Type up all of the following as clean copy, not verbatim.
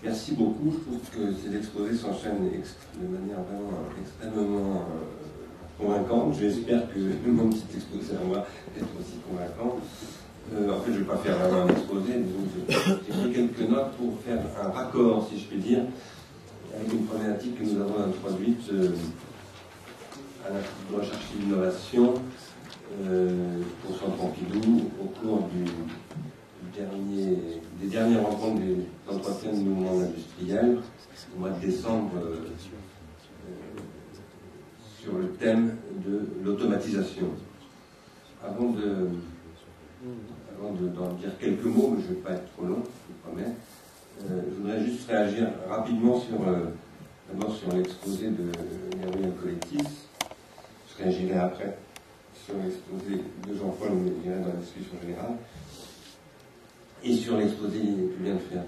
Merci beaucoup. Je trouve que ces exposés s'enchaînent de manière vraiment extrêmement convaincante. J'espère que mon petit exposé à moi est aussi convaincant. En fait, je ne vais pas faire vraiment un exposé, mais j'ai pris quelques notes pour faire un raccord, si je puis dire, avec une problématique que nous avons introduite à l'Institut de recherche et d'innovation pour Centre Pompidou au cours des dernières rencontres des entretiens du mouvement industriel au mois de décembre sur le thème de l'automatisation. Avant d'en dire quelques mots, mais je ne vais pas être trop long, je vous promets, je voudrais juste réagir rapidement d'abord sur l'exposé de Gabriel Colettis. Je réagirai après sur l'exposé de Jean-Paul, mais je dirai dans la discussion générale, et sur l'exposé que vient de faire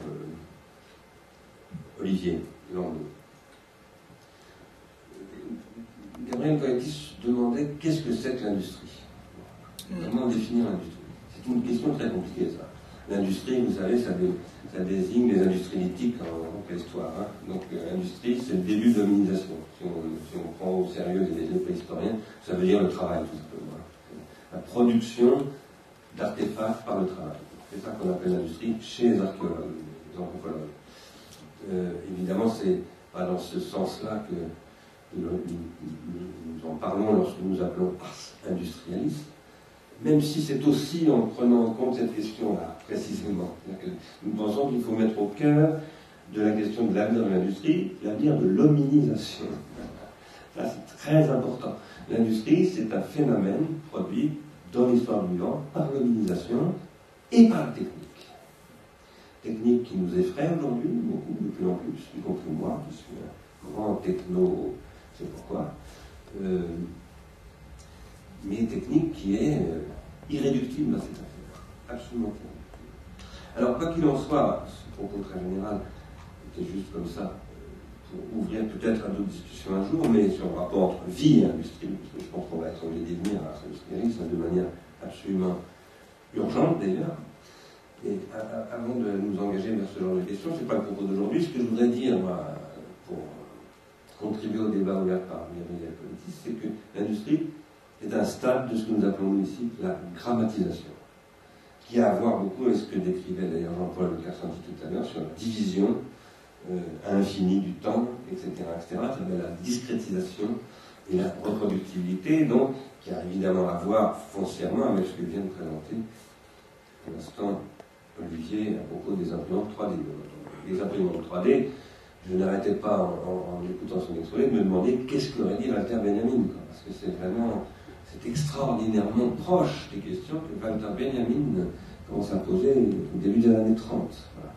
Olivier Landau. Gabriel Colettis demandait qu'est-ce que c'est que l'industrie. Comment définir l'industrie? C'est une question très compliquée, ça. L'industrie, vous savez, ça désigne les industries lithiques en préhistoire. Hein. Donc l'industrie, c'est le début de l'hominisation. Si on prend au sérieux les préhistoriens, ça veut dire le travail, tout simplement. La production d'artefacts par le travail. C'est ça qu'on appelle l'industrie chez les archéologues, les anthropologues. Évidemment, c'est pas dans ce sens-là que nous en parlons lorsque nous appelons ars industrialis, même si c'est aussi en prenant en compte cette question-là, précisément. Que nous pensons qu'il faut mettre au cœur de la question de l'avenir de l'industrie, l'avenir de l'hominisation. Ça, c'est très important. L'industrie, c'est un phénomène produit dans l'histoire du vivant par l'hominisation et par la technique. Technique qui nous effraie aujourd'hui, beaucoup, de plus en plus, y compris moi, qui suis un grand techno, c'est pourquoi. Mais technique qui est irréductible dans cette affaire. Absolument irréductible. Alors, quoi qu'il en soit, ce propos très général était juste comme ça, pour ouvrir peut-être à d'autres discussions un jour, mais sur le rapport entre vie et industrie, parce que je pense qu'on va être obligé d'y venir à l'industrialisme de manière absolument urgente d'ailleurs. Et avant de nous engager vers ce genre de questions, ce n'est pas le propos d'aujourd'hui. Ce que je voudrais dire, moi, pour contribuer au débat ouvert par Gabriel Colettis, c'est que l'industrie est un stade de ce que nous appelons ici la grammatisation, qui a à voir beaucoup avec ce que décrivait d'ailleurs Jean-Paul Kersanti tout à l'heure sur la division à l'infini du temps, etc., etc. Ça s'appelle la discrétisation et la reproductibilité, donc qui a évidemment à voir foncièrement avec ce que vient de présenter pour l'instant Olivier à propos des imprimantes 3D. Les imprimantes 3D, je n'arrêtais pas en écoutant son exposé de me demander qu'est-ce qu'aurait dit Walter Benjamin, parce que c'est extraordinairement proche des questions que Walter Benjamin commence à poser au début des années 30. Voilà.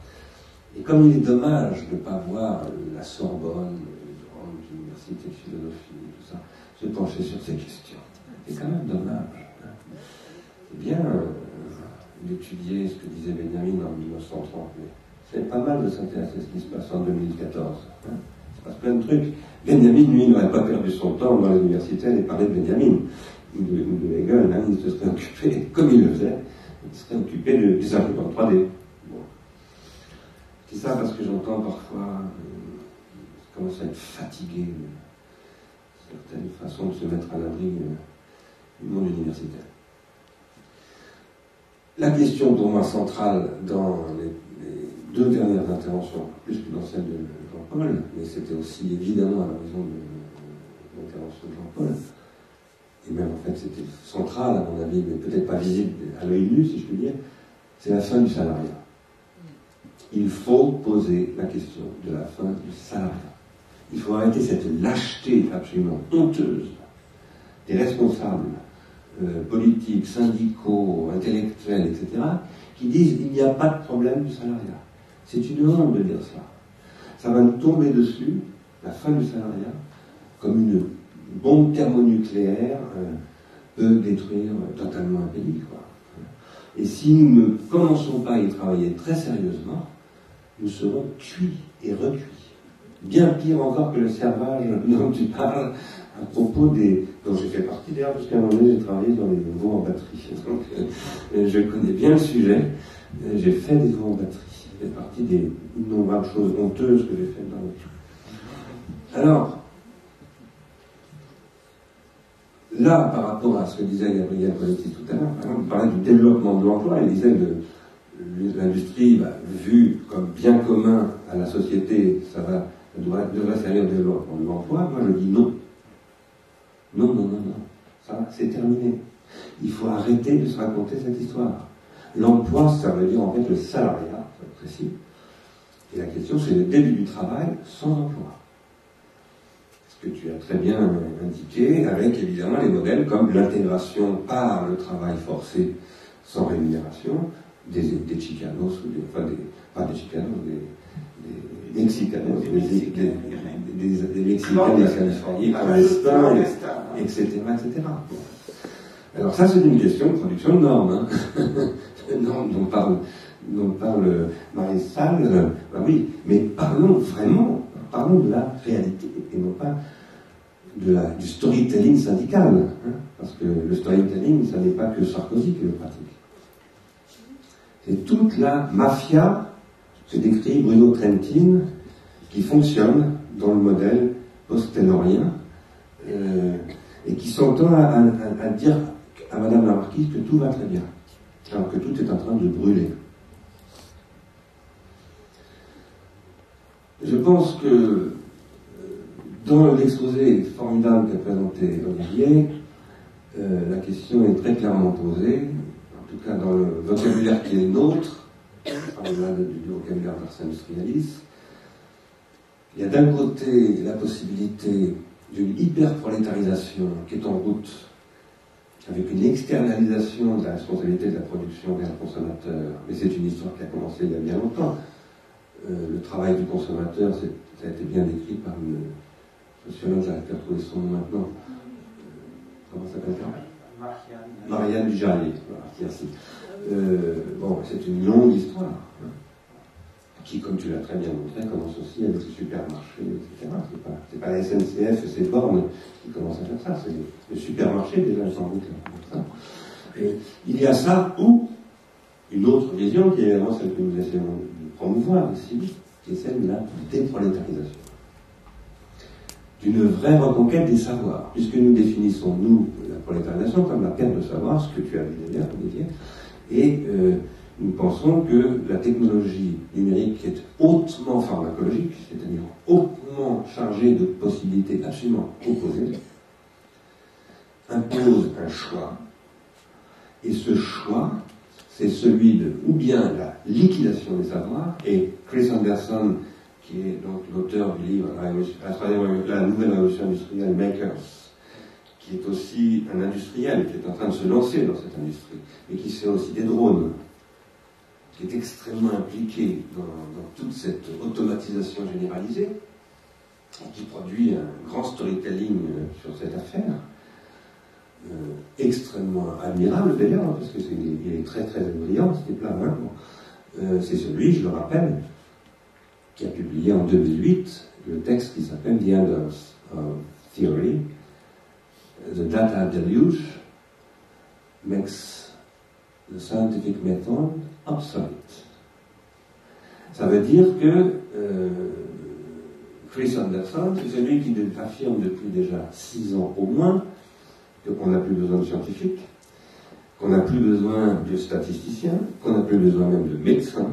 Et comme il est dommage de ne pas voir la Sorbonne, les grandes universités de philosophie, tout ça, se pencher sur ces questions. C'est quand même dommage. Hein. C'est bien d'étudier ce que disait Benjamin en 1930, mais c'est pas mal de s'intéresser à ce qui se passe en 2014. Hein. Il se passe plein de trucs. Benjamin, lui, n'aurait pas perdu son temps dans les universités à aller parler de Benjamin ou de Hegel. Hein. Il se serait occupé, comme il le faisait, il serait occupé des imprimantes 3D. Bon. C'est ça parce que j'entends parfois, je commence à être fatigué de certaines façons de se mettre à l'abri du monde universitaire. La question pour moi centrale dans les deux dernières interventions, plus que dans celle de Jean-Paul, mais c'était aussi évidemment à l'horizon de l'intervention de Jean-Paul, et même en fait c'était central à mon avis, mais peut-être pas visible à l'œil nu si je puis dire, c'est la fin du salariat. Il faut poser la question de la fin du salariat. Il faut arrêter cette lâcheté absolument honteuse des responsables politiques, syndicaux, intellectuels, etc., qui disent qu'il n'y a pas de problème du salariat. C'est une honte de dire ça. Ça va nous tomber dessus, la fin du salariat, comme une bombe thermonucléaire peut détruire totalement un pays, quoi. Et si nous ne commençons pas à y travailler très sérieusement, nous serons cuits et recuits. Bien pire encore que le servage dont tu parles à propos dont j'ai fait partie d'ailleurs, parce qu'à un moment donné, j'ai travaillé dans les veaux en batterie. Donc, je connais bien le sujet. J'ai fait des veaux en batterie. fait partie des innombrables choses honteuses que j'ai faites dans le jeu. Alors, là, par rapport à ce que disait Gabriel Poletti tout à l'heure, par exemple, il parlait du développement de l'emploi, il disait que l'industrie, vue comme bien commun à la société, ça devrait servir au développement de l'emploi. Moi, je dis non. Non, non, non, non. Ça, c'est terminé. Il faut arrêter de se raconter cette histoire. L'emploi, ça veut dire en fait le salariat, c'est précis. Et la question, c'est le début du travail sans emploi. Ce que tu as très bien indiqué, avec évidemment les modèles comme l'intégration par le travail forcé sans rémunération, des Chicanos, pas des Chicanos, des Mexicanos, des Mexicains, des Californiens, clandestins, etc., etc. Bon. Alors ça, c'est une question de production de normes, normes dont parle Marie-Salle, oui, mais parlons de la réalité, et non pas du storytelling syndical, parce que le storytelling, ça n'est pas que Sarkozy qui le pratique. C'est toute la mafia que décrit Bruno Trentin, qui fonctionne dans le modèle post-taylorien, et qui s'entend à dire à Madame la Marquise que tout va très bien, alors que tout est en train de brûler. Je pense que dans l'exposé formidable qu'a présenté Olivier, la question est très clairement posée, en tout cas dans le vocabulaire qui est le nôtre, au-delà du vocabulaire d'Ars Industrialis. Il y a d'un côté la possibilité d'une hyper-prolétarisation qui est en route, avec une externalisation de la responsabilité de la production vers le consommateur, mais c'est une histoire qui a commencé il y a bien longtemps. Le travail du consommateur, ça a été bien décrit par une sociologue, j'arrive pas à trouver son nom maintenant. Comment s'appelle-t-elle ? Marianne Dujardin. Voilà, merci. Bon, c'est une longue histoire, qui, comme tu l'as très bien montré, commence aussi avec le supermarché, etc. C'est pas la SNCF et ses bornes qui commencent à faire ça, c'est le supermarché, déjà, sans doute, pour ça. Et il y a ça, ou une autre vision, qui est évidemment celle que nous essayons de promouvoir ici, qui est celle de la déprolétarisation. D'une vraie reconquête des savoirs, puisque nous définissons, nous, la prolétarisation comme la perte de savoir, ce que tu as dit d'ailleurs, Olivier, et nous pensons que la technologie numérique est hautement pharmacologique, c'est-à-dire hautement chargée de possibilités absolument opposées, impose un choix, et ce choix, c'est celui de, ou bien la liquidation des savoirs, et Chris Anderson, qui est donc l'auteur du livre La nouvelle révolution industrielle, Makers, qui est aussi un industriel, qui est en train de se lancer dans cette industrie, et qui fait aussi des drones, qui est extrêmement impliqué dans toute cette automatisation généralisée, et qui produit un grand storytelling sur cette affaire, extrêmement admirable d'ailleurs, parce qu'il est très très brillant, c'était plein, c'est celui, je le rappelle, qui a publié en 2008 le texte qui s'appelle The End of Theory, The Data Deluge makes the scientific method obsolete. Ça veut dire que Chris Anderson, c'est celui qui affirme depuis déjà 6 ans au moins qu'on n'a plus besoin de scientifiques, qu'on n'a plus besoin de statisticiens, qu'on n'a plus besoin même de médecins.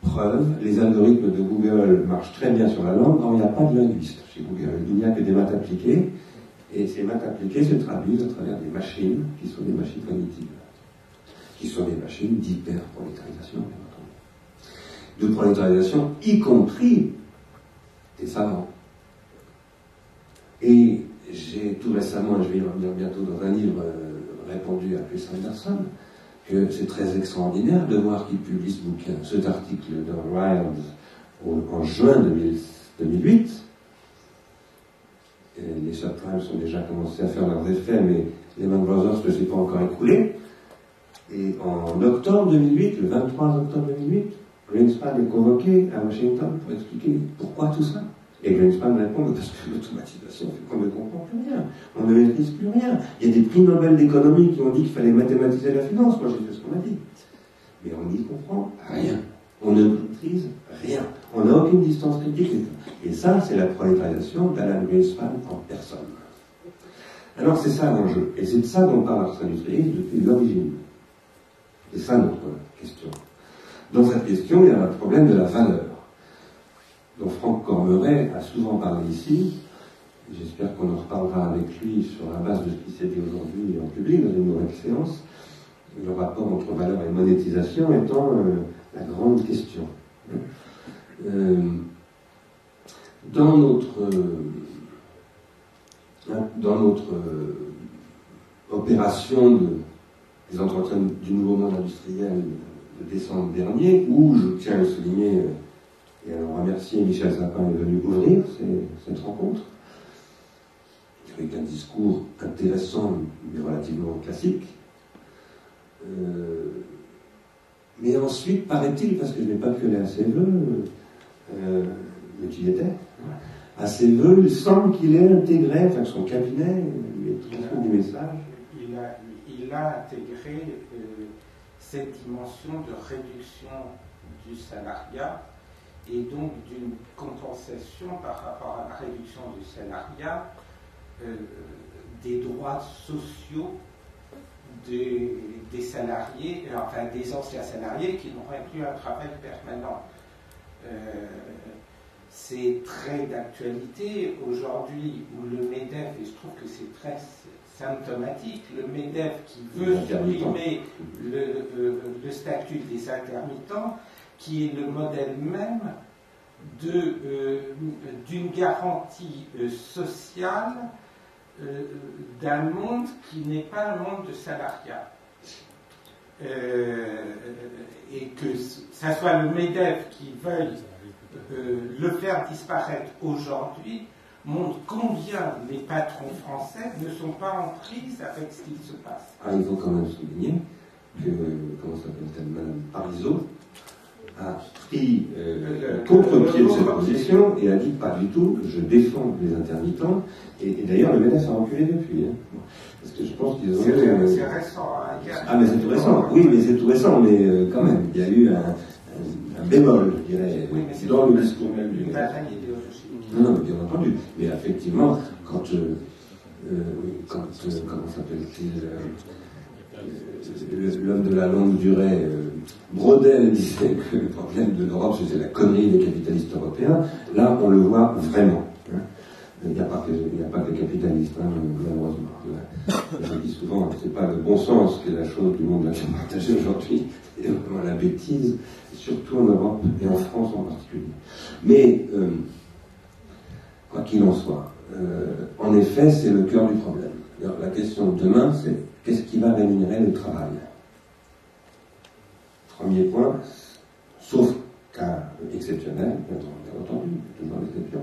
Preuve, les algorithmes de Google marchent très bien sur la langue, or il n'y a pas de linguiste chez Google. Il n'y a que des maths appliquées, et ces maths appliquées se traduisent à travers des machines qui sont des machines cognitives, qui sont des machines d'hyper-prolétarisation, de prolétarisation, y compris des savants. Et j'ai tout récemment, je vais y revenir bientôt dans un livre répondu à Chris Anderson, que c'est très extraordinaire de voir qu'il publie ce bouquin, cet article dans Wired en juin 2008. Et les subprimes ont déjà commencé à faire leurs effets, mais Lehman Brothers ne s'est pas encore écoulé. Et en octobre 2008, le 23 octobre 2008, Greenspan est convoqué à Washington pour expliquer pourquoi tout ça. Et Greenspan répond parce que l'automatisation fait qu'on ne comprend plus rien, on ne maîtrise plus rien. Il y a des prix Nobel d'économie qui ont dit qu'il fallait mathématiser la finance. Moi j'ai fait ce qu'on m'a dit. Mais on n'y comprend rien. On ne maîtrise rien. On n'a aucune distance critique. Et ça, c'est la prolétarisation d'Alan Greenspan en personne. Alors c'est ça l'enjeu. Et c'est de ça dont parle Ars Industrialis depuis l'origine. C'est ça notre question. Dans cette question, il y a le problème de la valeur, dont Franck Cormeret a souvent parlé ici. J'espère qu'on en reparlera avec lui sur la base de ce qui s'est dit aujourd'hui en public dans une nouvelle séance. Le rapport entre valeur et monétisation étant la grande question. Dans notre opération des entretiens du nouveau monde industriel de décembre dernier, où je tiens à le souligner et à remercier Michel Sapin est venu ouvrir cette rencontre, avec un discours intéressant mais relativement classique. Mais ensuite, paraît-il, parce que je n'ai pas pu aller à ses vœux, mais tu y étais, à ses vœux, il semble qu'il ait intégré, enfin son cabinet lui a transmis des messages. Il a intégré cette dimension de réduction du salariat et donc d'une compensation par rapport à la réduction du salariat des droits sociaux des salariés, enfin des anciens salariés qui n'auraient plus un travail permanent. C'est très d'actualité aujourd'hui où le MEDEF, et je trouve que c'est très symptomatique, le MEDEF qui veut supprimer le statut des intermittents, qui est le modèle même d'une garantie sociale d'un monde qui n'est pas un monde de salariat. Et que ça soit le MEDEF qui veuille le faire disparaître aujourd'hui montre combien les patrons français ne sont pas en prise avec ce qui se passe. Ah, il faut quand même souligner que, comment s'appelle-t-elle, Madame Parizeau a pris contre-pied de cette position et a dit pas du tout, je défends les intermittents, et d'ailleurs le MEDEF a reculé depuis. Hein. Parce que je pense qu'ils ont... C'est récent. Hein, ah mais c'est tout récent, oui mais c'est tout récent, mais quand même, il y a eu un bémol, je dirais, oui, dans le discours même du MEDEF. Non, bien entendu, mais effectivement, quand comment s'appelle-t-il, l'homme de la longue durée, Brodel disait que le problème de l'Europe, c'était la connerie des capitalistes européens. Là, on le voit vraiment. Hein. Il n'y a pas que les capitalistes, hein, malheureusement. Je dis souvent, c'est pas le bon sens qui est la chose du monde partagé aujourd'hui, c'est vraiment la bêtise, surtout en Europe et en France en particulier. Mais, quoi qu'il en soit, en effet, c'est le cœur du problème. Alors, la question de demain, c'est qu'est-ce qui va rémunérer le travail? Premier point, sauf cas exceptionnel, bien entendu, toujours l'exception,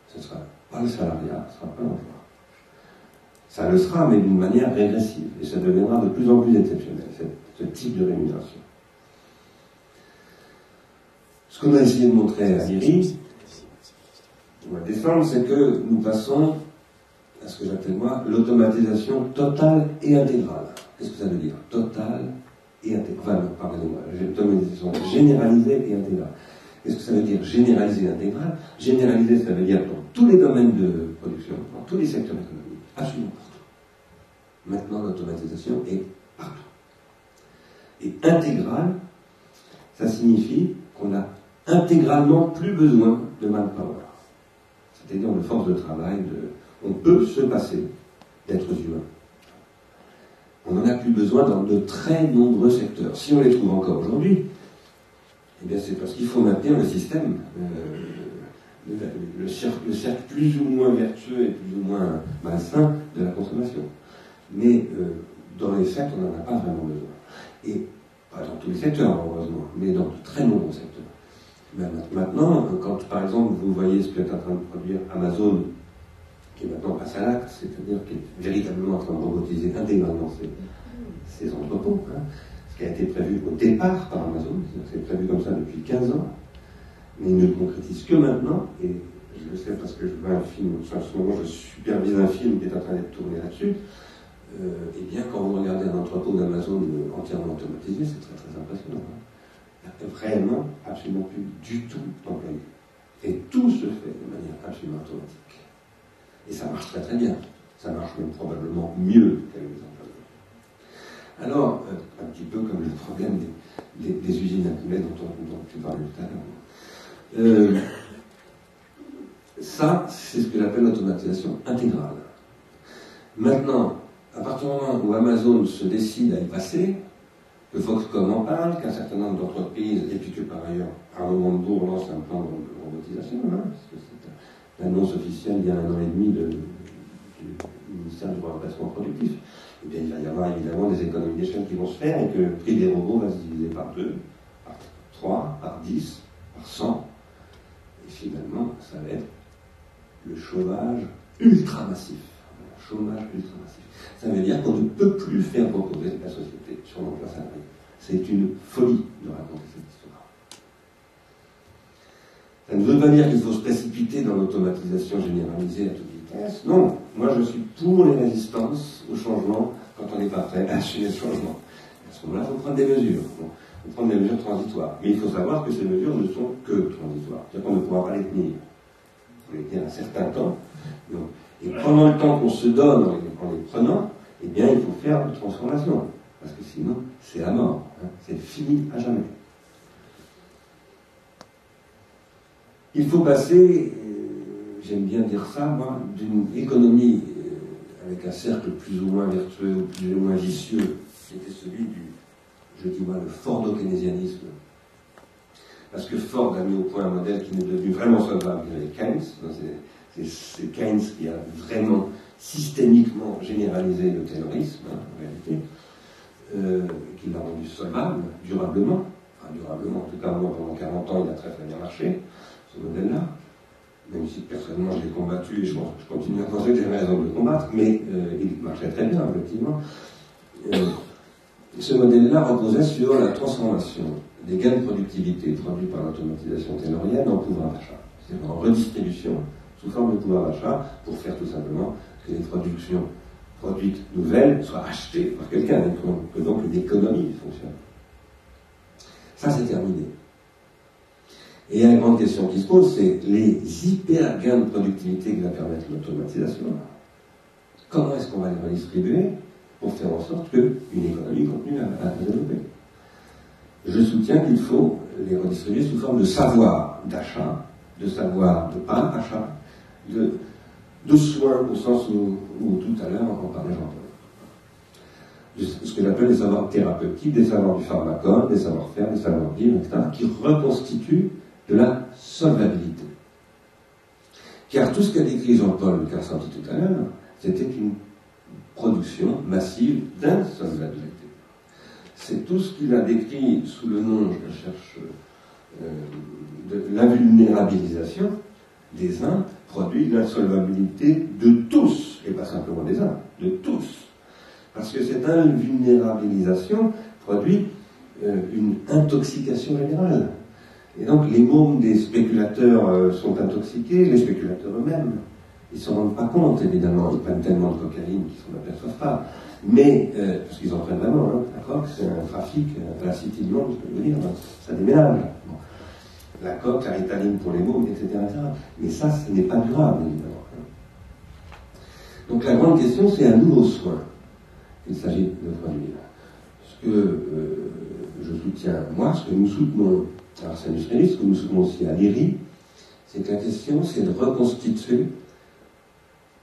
ce ne sera pas le salariat, ce ne sera pas l'emploi. Ça le sera, mais d'une manière régressive, et ça deviendra de plus en plus exceptionnel, ce type de rémunération. Ce qu'on a essayé de montrer à l'IRI, au mois de décembre, c'est que nous passons à ce que j'appelle moi l'automatisation totale et intégrale. Qu'est-ce que ça veut dire? Totale et intégrale. Enfin, non, pardonnez-moi, l'automatisation généralisée et intégrale. Qu'est-ce que ça veut dire généralisée et intégrale? Généralisée, ça veut dire dans tous les domaines de production, dans tous les secteurs économiques, absolument partout. Maintenant, l'automatisation est partout. Et intégrale, ça signifie qu'on a intégralement plus besoin de manpower. C'est-à-dire de force de travail, on peut se passer d'êtres humains. On n'en a plus besoin dans de très nombreux secteurs. Si on les trouve encore aujourd'hui, eh bien c'est parce qu'il faut maintenir le système, le cercle plus ou moins vertueux et plus ou moins malsain de la consommation. Mais dans les faits, on n'en a pas vraiment besoin. Et pas dans tous les secteurs, heureusement, mais dans de très nombreux secteurs. Mais maintenant, quand par exemple vous voyez ce que est en train de produire Amazon, qui maintenant passe à l'acte, c'est-à-dire qui est véritablement en train de robotiser intégralement ses entrepôts, hein, ce qui a été prévu au départ par Amazon, c'est prévu comme ça depuis 15 ans, mais il ne le concrétise que maintenant, et je le sais parce que je vois un film, en ce moment je supervise un film qui est en train d'être tourné là-dessus, et bien quand vous regardez un entrepôt d'Amazon entièrement automatisé, c'est très très impressionnant. Hein. réellement absolument plus du tout employé. Et tout se fait de manière absolument automatique. Et ça marche très très bien. Ça marche même probablement mieux qu'avec les employés. Alors, un petit peu comme le problème des usines à poulet dont tu parlais tout à l'heure. Ça, c'est ce que j'appelle l'automatisation intégrale. Maintenant, à partir du moment où Amazon se décide à y passer, que Foxconn en parle, qu'un certain nombre d'entreprises, et puis que par ailleurs, Arnaud Montebourg lance un plan de robotisation, parce que c'est l'annonce officielle il y a 1 an et demi du ministère du remplacement productif, eh bien il va y avoir évidemment des économies d'échelle qui vont se faire et que le prix des robots va se diviser par 2, par 3, par 10, par 100, et finalement, ça va être le chômage ultra massif. Chômage ultra massif. Ça veut dire qu'on ne peut plus faire reposer la société sur l'emploi salarié. C'est une folie de raconter cette histoire. Ça ne veut pas dire qu'il faut se précipiter dans l'automatisation généralisée à toute vitesse. Non, moi je suis pour les résistances au changement quand on n'est pas prêt à assumer le changement. À ce moment-là, il faut prendre des mesures. Bon, il faut prendre des mesures transitoires. Mais il faut savoir que ces mesures ne sont que transitoires. C'est-à-dire qu'on ne pourra pas les tenir. Il faut les tenir un certain temps. Donc, et pendant le temps qu'on se donne en les prenant, eh bien, il faut faire une transformation. Parce que sinon, c'est la mort. C'est fini à jamais. Il faut passer, j'aime bien dire ça, moi, d'une économie avec un cercle plus ou moins vertueux ou plus ou moins vicieux, qui était celui du, je dis moi, le fordo-keynésianisme. Parce que Ford a mis au point un modèle qui n'est devenu vraiment solvable avec Keynes. C'est Keynes qui a vraiment systémiquement généralisé le taylorisme, en réalité, qui l'a rendu solvable, durablement. Enfin, durablement, en tout cas, moi, pendant 40 ans, il a très très bien marché, ce modèle-là. Même si personnellement je l'ai combattu et je continue à penser que j'ai raison de le combattre, mais il marchait très bien, effectivement. Ce modèle-là reposait sur la transformation des gains de productivité produits par l'automatisation taylorienne en pouvoir d'achat, c'est-à-dire en redistribution sous forme de pouvoir d'achat pour faire tout simplement que les productions produites nouvelles soient achetées par quelqu'un, que donc l'économie fonctionne. Ça, c'est terminé. Et la grande question qui se pose, c'est les hyper gains de productivité que va permettre l'automatisation. Comment est-ce qu'on va les redistribuer pour faire en sorte qu'une économie continue à développer? Je soutiens qu'il faut les redistribuer sous forme de savoir d'achat, de savoir de pas achat, de soins au sens où tout à l'heure on parlait Jean-Paul. Ce que j'appelle des savoirs thérapeutiques, des savoirs du pharmacone, des savoir-faire, des savoir-vivre, etc., qui reconstituent de la solvabilité. Car tout ce qu'a décrit Jean-Paul Carsanti tout à l'heure, c'était une production massive d'insolvabilité. C'est tout ce qu'il a décrit sous le nom, je le cherche, de l'invulnérabilisation des uns, produit l'insolvabilité de tous, et pas simplement des uns, de tous. Parce que cette invulnérabilisation produit une intoxication générale. Et donc les mômes des spéculateurs sont intoxiqués, les spéculateurs eux-mêmes. Ils ne se rendent pas compte, évidemment, ils prennent tellement de cocaïne qu'ils ne s'en aperçoivent pas. Mais, parce qu'ils en prennent vraiment, hein, la coque, c'est un trafic à la cité du monde, je peux vous dire, ça déménage. Bon. La coque, la ritaline pour les mômes, etc., etc. Mais ça, ce n'est pas durable, évidemment. Donc la grande question, c'est un nouveau soin qu'il s'agit de produire. Ce que je soutiens, moi, ce que nous soutenons à Arsène Lustrelli, ce que nous soutenons aussi à l'IRI, c'est que la question, c'est de reconstituer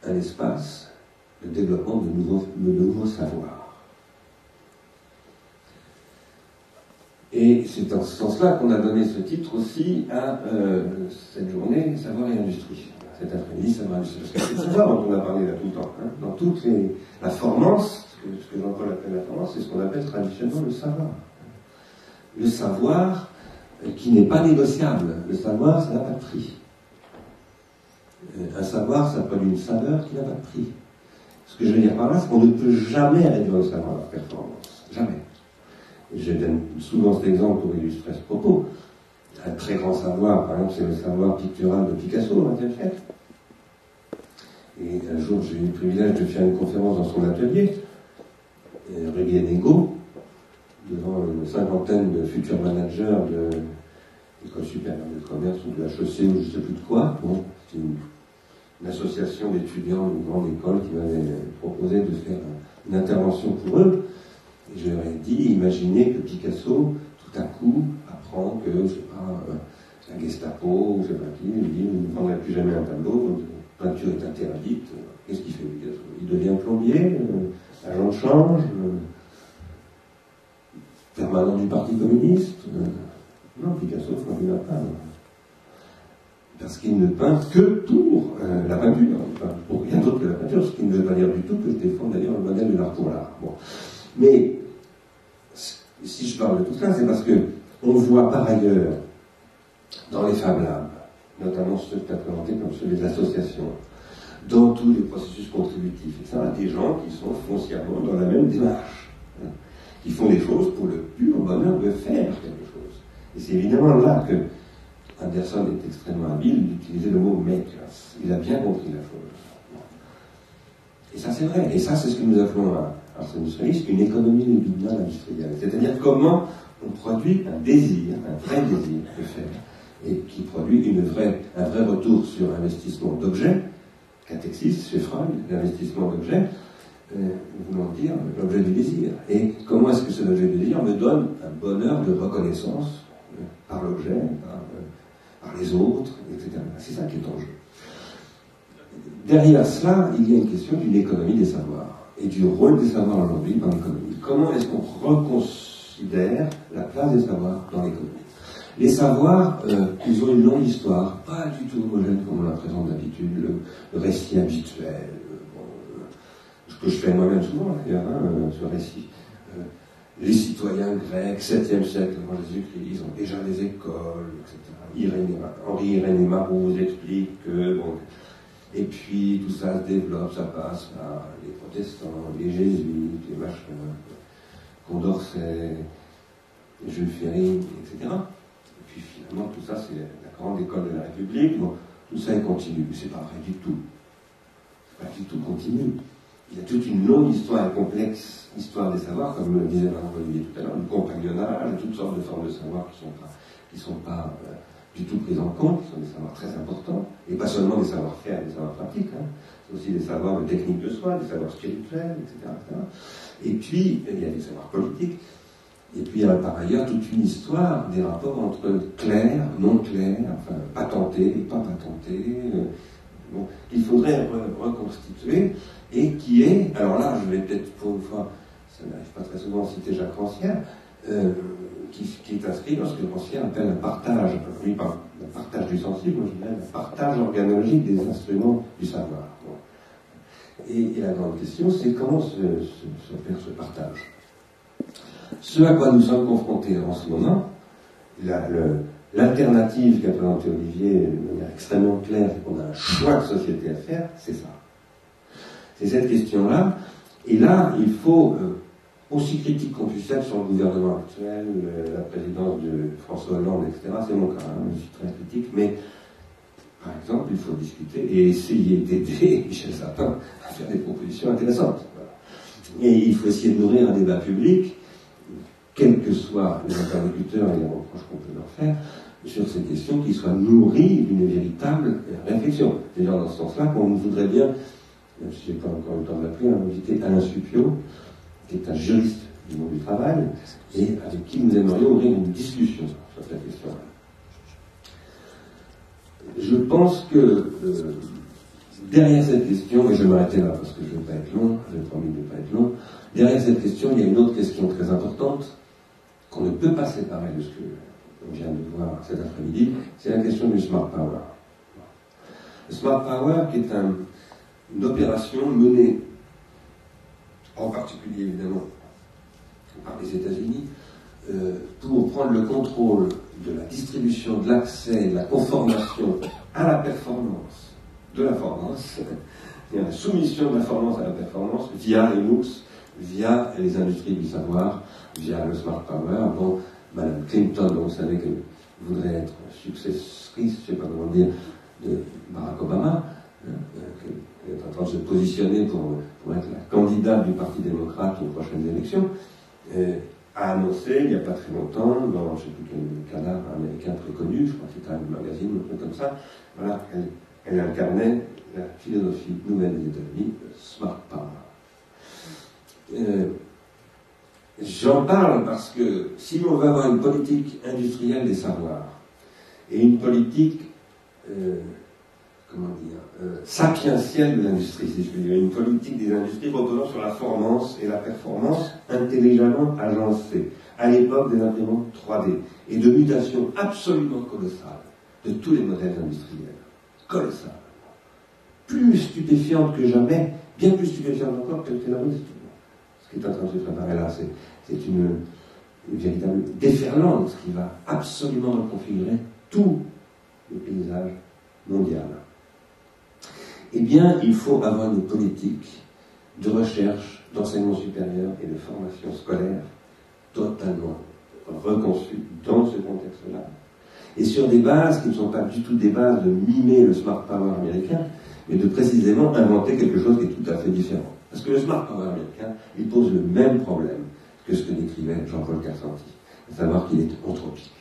un espace de développement de nouveaux savoirs. Et c'est dans ce sens-là qu'on a donné ce titre aussi à cette journée Savoir et Industrie. Cet après-midi, Savoir et Industrie. Parce que c'est savoir dont on a parlé là tout le temps. Hein. Dans toute la formance, ce que Jean-Paul appelle la formance, c'est ce qu'on appelle traditionnellement le savoir. Le savoir qui n'est pas négociable. Le savoir, ça n'a pas de prix. Un savoir, ça produit une saveur qui n'a pas de prix. Ce que je veux dire par là, c'est qu'on ne peut jamais réduire le savoir à la performance. Jamais. Je donne souvent cet exemple pour illustrer ce propos. Un très grand savoir, par exemple, c'est le savoir pictural de Picasso au XXe siècle. Et un jour, j'ai eu le privilège de faire une conférence dans son atelier, rue Guénégaud, devant une cinquantaine de futurs managers de l'École supérieure de commerce ou de HEC ou je ne sais plus de quoi. Bon, c'est une association d'étudiants d'une grande école qui m'avait proposé de faire une intervention pour eux. Et je leur ai dit, imaginez que Picasso, tout à coup, apprend que, je sais pas, la Gestapo, ou je sais pas qui, lui dit, vous ne vendrez plus jamais un tableau, la peinture est interdite. Qu'est-ce qu'il fait, Picasso? Il devient plombier, agent de change, permanent du Parti communiste. Non, Picasso ne fait pas. Parce qu'il ne peint que pour la peinture, enfin, pour rien d'autre que la peinture, ce qui ne veut pas dire du tout que je défends d'ailleurs le modèle de l'art pour l'art. Bon. Mais si je parle de tout ça, c'est parce que on voit par ailleurs dans les Fab Labs, notamment ceux que tu as présentés comme ceux des associations, dans tous les processus contributifs, et ça, des gens qui sont foncièrement dans la même démarche, hein, qui font des choses pour le pur bonheur de faire quelque chose. Et c'est évidemment là que Anderson est extrêmement habile d'utiliser le mot makers. Il a bien compris la chose. Et ça, c'est vrai. Et ça, c'est ce que nous appelons à Ars Industrialis une économie libidinale industrielle. C'est-à-dire comment on produit un désir, un vrai désir de faire, et qui produit un vrai retour sur investissement d'objets, catexis chez Freud, l'investissement d'objets, voulant dire l'objet du désir. Et comment est-ce que cet objet du désir me donne un bonheur de reconnaissance par l'objet, par les autres, etc. C'est ça qui est en jeu. Derrière cela, il y a une question d'une économie des savoirs et du rôle des savoirs aujourd'hui dans l'économie. Comment est-ce qu'on reconsidère la place des savoirs dans l'économie? Les savoirs, ils ont une longue histoire, pas du tout homogène comme on la présente d'habitude, le récit habituel, ce que je fais moi-même souvent d'ailleurs, ce récit. Les citoyens grecs, 7e siècle avant Jésus-Christ, ils ont déjà des écoles, etc. Henri-Irénée Marot vous explique que, bon, et puis tout ça se développe, ça passe par les protestants, les jésuites, les machins, Condorcet, Jules Ferry, etc. Et puis finalement, tout ça, c'est la grande école de la République. Bon, tout ça est continu, mais c'est pas vrai du tout. C'est pas du tout continu. Il y a toute une longue histoire, une complexe histoire des savoirs, comme le disait Olivier tout à l'heure, du compagnonnage, toutes sortes de formes de savoir qui sont pas du tout prises en compte, qui sont des savoirs très importants, et pas seulement des savoir-faire, des savoirs pratiques, hein. C'est aussi des savoirs de technique de soi, des savoirs spirituels, etc., etc. Et puis, il y a des savoirs politiques, et puis il y a par ailleurs toute une histoire des rapports entre clair, non clair, enfin patenté et pas patenté, bon, qu'il faudrait reconstituer, et qui est, alors là, je vais peut-être pour une fois, ça n'arrive pas très souvent à citer Jacques Rancière, qui est inscrit dans ce que Rancière appelle un partage, oui, pas le partage du sensible, moi je dirais le partage organologique des instruments du savoir. Bon. Et la grande question, c'est comment se faire ce partage. Ce à quoi nous sommes confrontés en ce moment, l'alternative qu'a présenté Olivier de manière extrêmement claire, c'est qu'on a un choix de société à faire, c'est ça. C'est cette question-là. Et là, il faut, aussi critique qu'on puisse être sur le gouvernement actuel, la présidence de François Hollande, etc., c'est mon cas, hein, je suis très critique, mais par exemple, il faut discuter et essayer d'aider Michel Sapin à faire des propositions intéressantes. Voilà. Et il faut essayer de nourrir un débat public, quels que soient les interlocuteurs et les reproches qu'on peut leur faire, sur ces questions qui soient nourries d'une véritable réflexion. C'est dans ce sens-là qu'on voudrait bien, même si je n'ai pas encore eu le temps de l'appeler, inviter Alain Suppiot, qui est un juriste du monde du travail, et avec qui nous aimerions ouvrir une discussion sur cette question-là. Je pense que derrière cette question, et je vais m'arrêter là parce que je ne vais pas être long, j'ai promis de ne pas être long, derrière cette question, il y a une autre question très importante qu'on ne peut pas séparer de ce qu'on vient de voir cet après-midi, c'est la question du Smart Power. Le Smart Power qui est une opération menée en particulier évidemment par les États-Unis, pour prendre le contrôle de la distribution, de l'accès, de la conformation à la performance de la formance, et à la soumission de la formance à la performance via les MOOCs, via les industries du savoir, via le Smart Power, dont Mme Clinton, dont vous savez qu'elle voudrait être successrice, je ne sais pas comment dire, de Barack Obama, qui est en train de se positionner pour être la candidate du Parti démocrate aux prochaines élections, a annoncé, il n'y a pas très longtemps, dans je ne sais plus quel canard américain très connu, je crois que c'était un magazine ou un truc comme ça, voilà, elle incarnait la philosophie nouvelle des États-Unis, Smart Power. J'en parle parce que si on veut avoir une politique industrielle des savoirs et une politique, sapientielle de l'industrie, si je veux dire, une politique des industries reposant sur la formance et la performance intelligemment agencée, à l'époque des imprimantes 3D, et de mutation absolument colossale de tous les modèles industriels. Colossale. Plus stupéfiante que jamais, bien plus stupéfiante encore que le terrorisme. Ce qui est en train de se préparer là, c'est une véritable déferlante qui va absolument reconfigurer tout le paysage mondial. Eh bien, il faut avoir une politique de recherche, d'enseignement supérieur et de formation scolaire totalement reconçue dans ce contexte-là. Et sur des bases qui ne sont pas du tout des bases de mimer le smart power américain, mais de précisément inventer quelque chose qui est tout à fait différent. Parce que le smart power américain, il pose le même problème que ce que décrivait Jean-Paul Carsanti, à savoir qu'il est anthropique.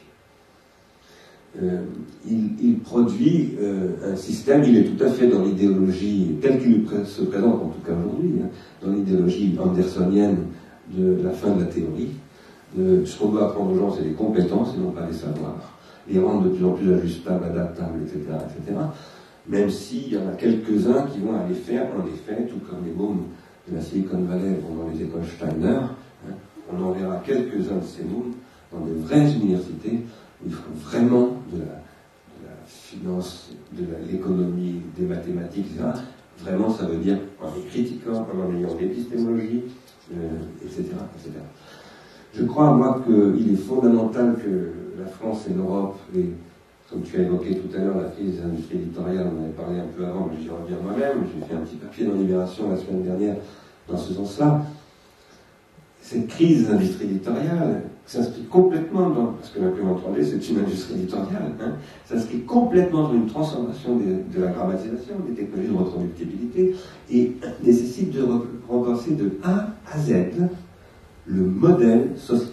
Il produit un système, il est tout à fait dans l'idéologie, telle qu'il se présente en tout cas aujourd'hui, dans l'idéologie andersonienne de la fin de la théorie. Ce qu'on doit apprendre aux gens, c'est des compétences et non pas des savoirs. Les rendre de plus en plus ajustables, adaptables, etc., etc. Même s'il y en a quelques-uns qui vont aller faire, en effet, tout comme les mômes de la Silicon Valley vont dans les écoles Steiner, on enverra quelques-uns de ces mômes dans de vraies universités où ils font vraiment de la finance, de l'économie, des mathématiques, etc. Vraiment, ça veut dire en les critiquant, en ayant l'épistémologie, etc., etc. Je crois, moi, qu'il est fondamental que la France et l'Europe, et comme tu as évoqué tout à l'heure, la crise des industries éditoriales, on en avait parlé un peu avant, mais j'y reviens moi-même, j'ai fait un petit papier dans Libération la semaine dernière dans ce sens-là. Cette crise des industries éditoriales s'inscrit complètement dans, parce que l'imprimante 3D c'est une industrie éditoriale, s'inscrit complètement dans une transformation de la grammatisation, des technologies de reproductibilité, et nécessite de repenser de A à Z le modèle social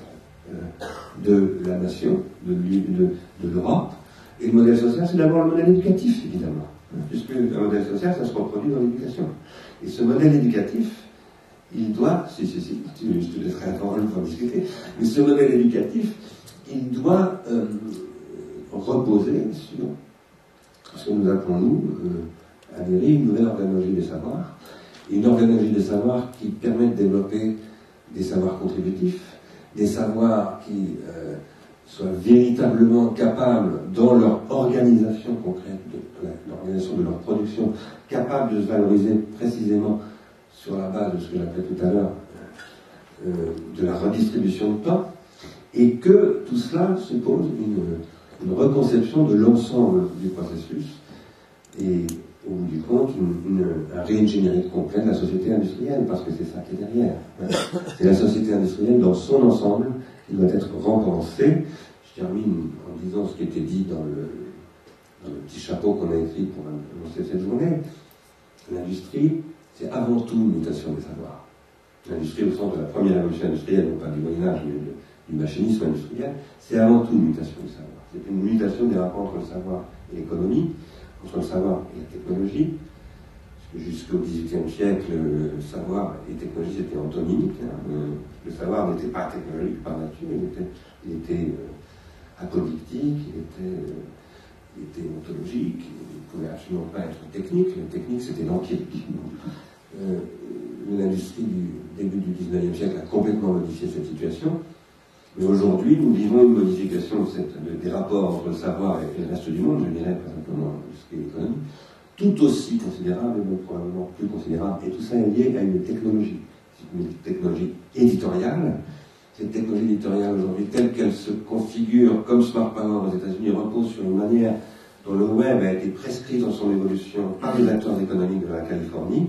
de la nation, de l'Europe. Et le modèle social, c'est d'abord le modèle éducatif, évidemment, puisque un modèle social, ça se reproduit dans l'éducation. Et ce modèle éducatif, il doit, je te laisserai la parole pour discuter, mais ce modèle éducatif, il doit reposer sur ce que nous appelons, nous, à l'ERI, une nouvelle organologie des savoirs, une organologie des savoirs qui permet de développer des savoirs contributifs, des savoirs qui soient véritablement capables, dans leur organisation concrète, l'organisation de leur production, capables de se valoriser précisément sur la base de ce que j'appelais tout à l'heure, de la redistribution de temps, et que tout cela suppose une reconception de l'ensemble du processus, et au bout du compte, un réingénierie complet de la société industrielle, parce que c'est ça qui est derrière. C'est la société industrielle dans son ensemble qui doit être repensée. Je termine en disant ce qui était dit dans le petit chapeau qu'on a écrit pour annoncer cette journée. L'industrie, c'est avant tout une mutation des savoirs. L'industrie au sens de la première révolution industrielle, non pas du Moyen-Âge, mais du machinisme industriel, c'est avant tout une mutation des savoirs. C'est une mutation des rapports entre le savoir et l'économie, entre le savoir et la technologie. Parce que jusqu'au XVIIIe siècle, le savoir et la technologie c'était antonymique. Le savoir n'était pas technologique par nature, il était apodictique, il était ontologique, il ne pouvait absolument pas être technique. La technique c'était l'empirique. L'industrie du début du XIXe siècle a complètement modifié cette situation. Mais aujourd'hui, nous vivons une modification des rapports entre le savoir et le reste du monde, je dirais pas simplement ce qu'est l'économie, tout aussi considérable, mais probablement plus considérable. Et tout ça est lié à une technologie éditoriale. Cette technologie éditoriale aujourd'hui, telle qu'elle se configure comme Smart Power aux États-Unis, repose sur une manière dont le web a été prescrit dans son évolution par les acteurs économiques de la Californie.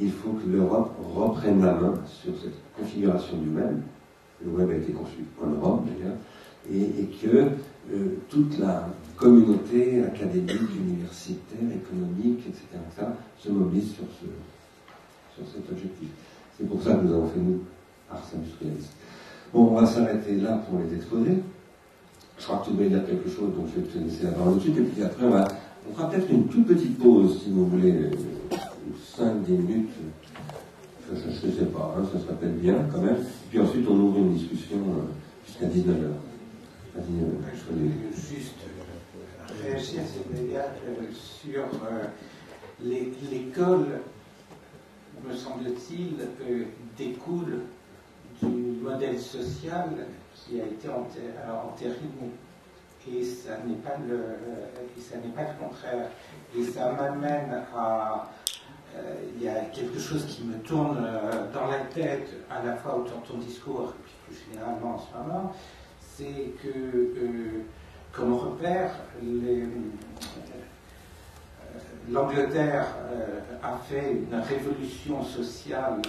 Il faut que l'Europe reprenne la main sur cette configuration du web. Le web a été conçu en Europe d'ailleurs, et que toute la communauté académique, universitaire, économique, etc., se mobilise sur cet objectif. C'est pour ça que nous avons fait, nous, Ars Industrialis. Bon, on va s'arrêter là pour les exposer. Je crois que tu voulais dire quelque chose, donc je vais te laisser la parole tout de suite, et puis après on fera peut-être une toute petite pause, si vous voulez, 5-10 minutes, je ne sais pas, hein, ça se rappelle bien quand même, et puis ensuite on ouvre une discussion jusqu'à 19h. Je voulais juste réagir, c'est-à-dire sur l'école, me semble-t-il, découle du modèle social qui a été entériné. Et ça n'est pas le contraire. Et ça m'amène à... Il y a quelque chose qui me tourne dans la tête, à la fois autour de ton discours, et puis plus généralement en ce moment, c'est que, comme repère, l'Angleterre a fait une révolution sociale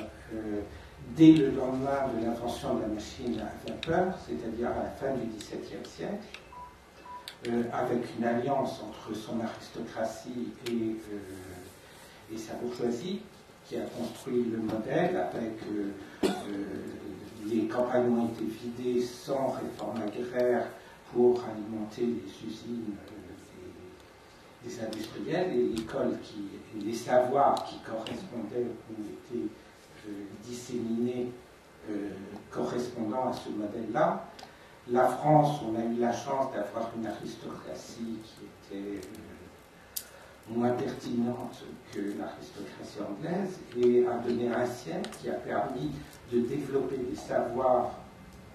dès le lendemain de l'invention de la machine à vapeur, c'est-à-dire à la fin du XVIIe siècle, avec une alliance entre son aristocratie et sa bourgeoisie, qui a construit le modèle avec les campagnes ont été vidées sans réforme agraire pour alimenter les usines des industriels, et l'école et les savoirs qui correspondaient ou étaient disséminés correspondant à ce modèle-là. La France, on a eu la chance d'avoir une aristocratie qui était moins pertinente que l'aristocratie anglaise, et a donné un siècle qui a permis de développer des savoirs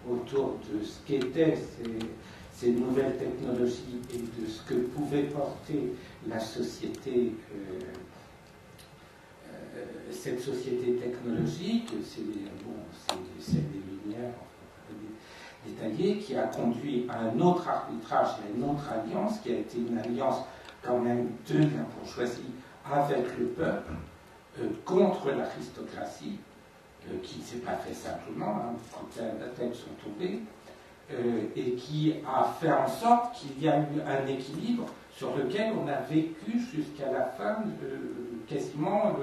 autour de ce qu'étaient ces nouvelles technologies et de ce que pouvait porter la société, cette société technologique, c'est des Lumières, détaillé, qui a conduit à un autre arbitrage, à une autre alliance, qui a été une alliance quand même de la bourgeoisie avec le peuple, contre l'aristocratie, qui ne s'est pas fait simplement, hein, quand la tête sont tombées, et qui a fait en sorte qu'il y a eu un équilibre sur lequel on a vécu jusqu'à la fin, quasiment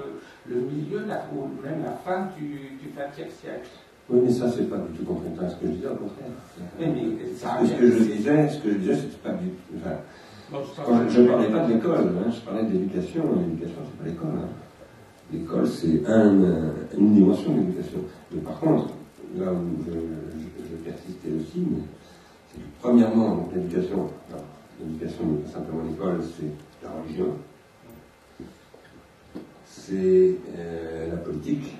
le milieu, ou même la fin du XXe siècle. Oui, mais ça, c'est pas du tout contraire à ce que je disais, au contraire. Oui, mais ça ce que je disais, c'est pas du tout... Enfin, je ne parlais pas de l'école, hein, je parlais de l'éducation. L'éducation, c'est pas l'école. Hein. L'école, c'est une dimension de l'éducation. Mais par contre, là où je persistais aussi, c'est que premièrement, donc, l'éducation n'est pas simplement l'école, c'est la religion, c'est la politique,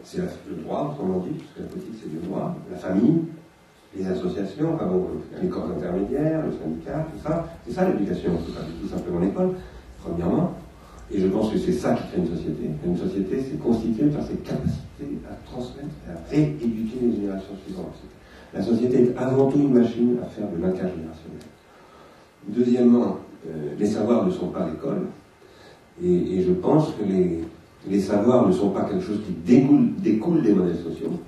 c'est le droit, autrement dit, parce que la politique c'est du droit, la famille, les associations, enfin bon, les corps intermédiaires, le syndicat, tout ça, c'est ça l'éducation, c'est pas tout simplement l'école, premièrement, et je pense que c'est ça qui crée une société. Une société, c'est constitué par ses capacités à transmettre, à rééduquer les générations suivantes. La société est avant tout une machine à faire de l'intergénérationnel. Deuxièmement, les savoirs ne sont pas l'école, et je pense que les savoirs ne sont pas quelque chose qui découle des modèles sociaux,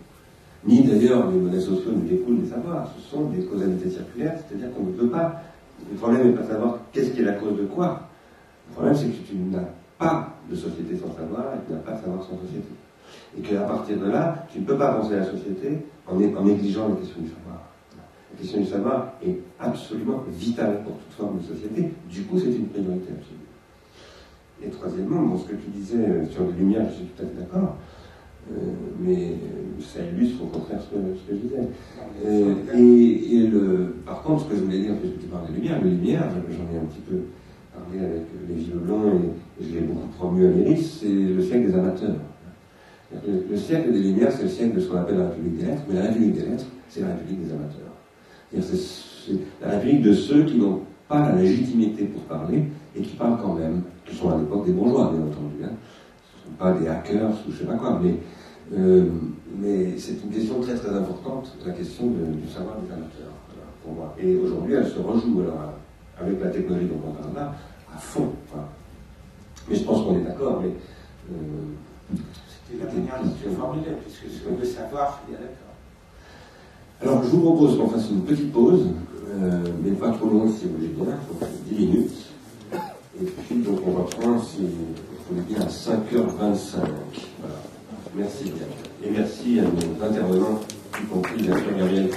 ni d'ailleurs les modèles sociaux ne découlent des savoirs, ce sont des causalités circulaires, c'est-à-dire qu'on ne peut pas, le problème n'est pas de savoir qu'est-ce qui est la cause de quoi, le problème c'est que tu n'as pas de société sans savoir, et tu n'as pas de savoir sans société. Et qu'à partir de là, tu ne peux pas penser à la société en négligeant la question du savoir. La question du savoir est absolument vitale pour toute forme de société, du coup c'est une priorité absolue. Et troisièmement, bon, ce que tu disais sur les lumières, je suis tout à fait d'accord, mais ça illustre au contraire ce que je disais. Par contre, ce que je voulais dire, puisque tu parles des lumières, les lumières, j'en ai un petit peu parlé avec les Gilets Blancs et je l'ai beaucoup promu à l'IRIS, c'est le siècle des amateurs. Le siècle des Lumières, c'est le siècle de ce qu'on appelle la République des Lettres, mais la République des Lettres, c'est la République des amateurs. C'est la République de ceux qui n'ont pas la légitimité pour parler et qui parlent quand même, qui sont à l'époque des bourgeois, bien entendu. Hein. Ce ne sont pas des hackers ou je ne sais pas quoi, mais c'est une question très très importante, la question du savoir des amateurs, voilà, pour moi. Et aujourd'hui, elle se rejoue alors, avec la technologie dont on parle là, à fond. Voilà. Mais je pense qu'on est d'accord, mais... C'était la manière dont tu formulais, puisque ce qu'on veut savoir, il y a d'accord. Alors, je vous propose qu'on fasse une petite pause, mais pas trop longue si vous voulez bien, 10 minutes. Et puis, donc, on reprend, si vous voulez bien, à 5h25. Voilà. Merci bien. Et merci à nos intervenants. y compris bien sûr Gabriel.